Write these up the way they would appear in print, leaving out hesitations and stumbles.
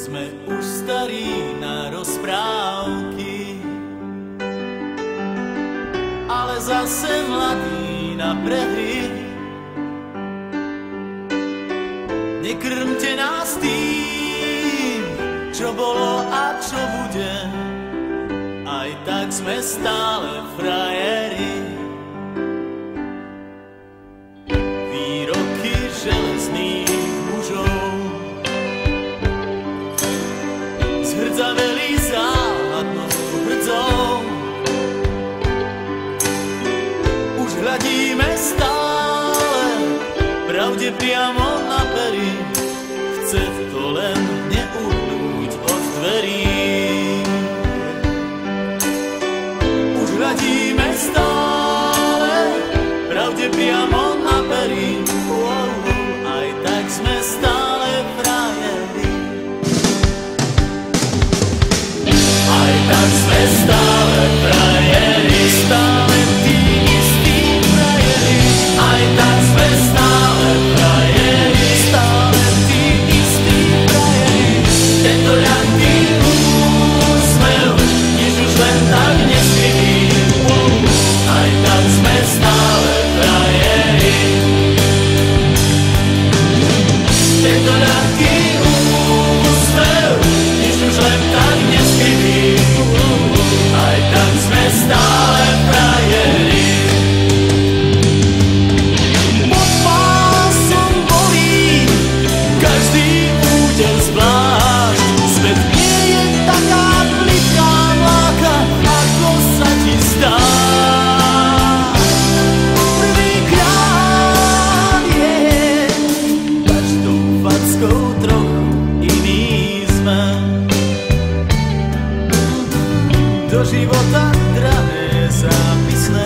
Sme už starí na rozprávky, ale zase mladí na prehry. Nekrmte nás tým, čo bolo a čo bude, aj tak sme stále frajeri. Výroky železných mužov zhrdzaveli záhadnou hrdzou. Už hľadíme stále pravde priamo na pery, chce to len neuhnúť od dverí. Už hľadíme stále pravde priamo na pery, aj tak sme stále frajeri. Aj tak sme stále frajeri, stále tí istí frajeri. Aj tak sme stále frajeri, stále tí istí frajeri. Tento ľahký úsmev, nič už len tak neskrytý. Aj tak sme stále frajeri. Tento ľahký úsmev, nič už len tak neskrytý. Aj tak sme stále frajeri. Pod pásom bolí každý úder zvlášť. Svet nie je taká plitká mláka, ako sa ti zdá. Prvýkrát je každou fackou trochu iný sme. Do života drahé zápisné.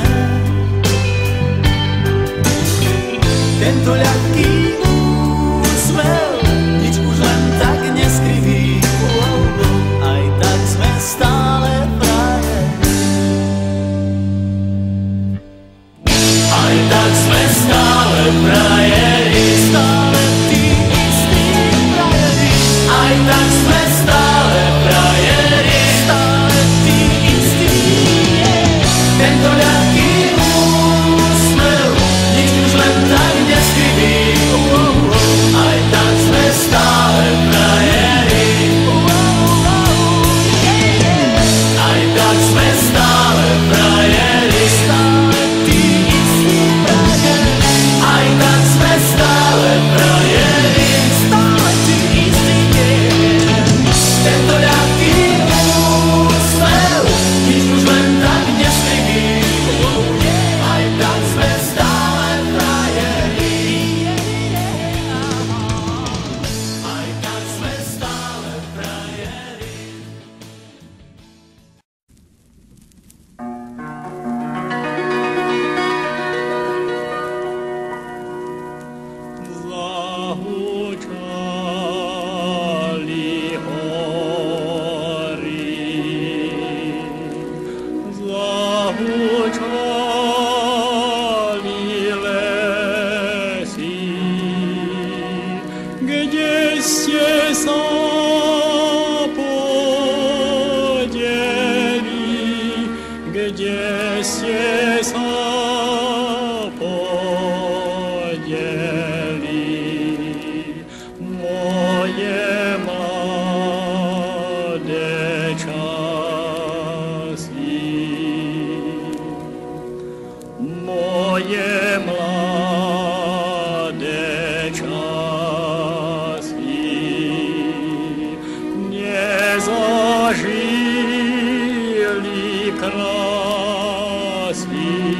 Tento ľahký úsmev, nič už len tak neskriví. Aj tak sme stále frajeri. Aj tak sme stále frajeri, stále tí istí frajeri. Aj tak sme stále frajeri, stále tí istí. Tento ľahký úsmev, nič už len tak neskriví. Aj tak sme stále frajeri. Aj tak sme stále frajeri, stále tí istí frajeri. Aj tak sme stále frajeri, stále tí istí. Tento ľahký úsmev, nič už len tak neskriví. Aj tak sme stále frajeri. Aj tak sme stále frajeri. Zahučali hory, zahučali lesy, kde ste sa podeli, kde ste sa podeli. Moje mladé časy, moje mladé časy nezažili krásy.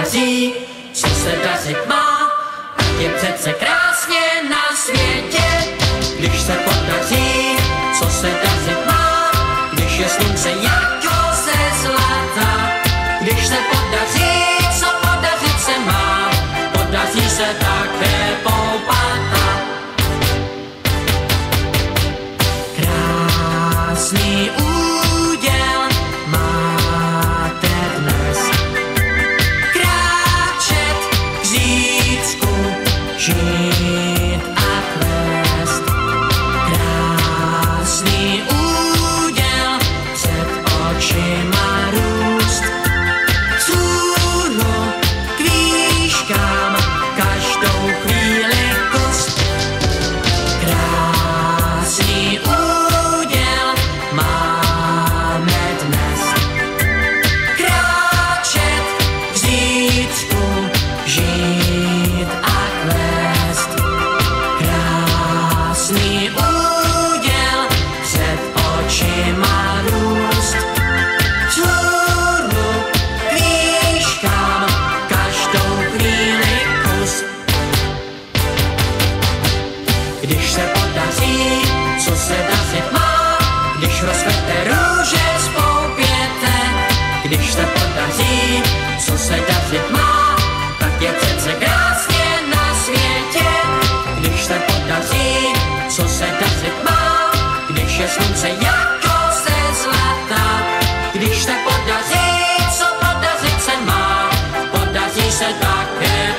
podaří, co se dařit má, tak je přece krásně na světě. Když se podaří, co se dařit má, když je slunce jako ze zlata. Když se podaří, co podařit se má, podaří se také poupata. Krásný úděl máte dnes, kráčet k řícku, žít a kvést. Krásný úděl před očima růst, vzhůru k výškám každou chvíli kus. Krásný úděl máme dnes, kráčet k řícku, žít a kvést. Krásný úděl před očima růst, vzhůru k výškám každou chvíli kus. Když se podaří, co se dařit má, když rozkvete růže spoupěte. Když se podaří, co se dařit má, tak je přece krásně na světě. Když se podaří, co se dařit má, když je slunce jako ze zlata. Když se podaří, co podařit se má, podaří se také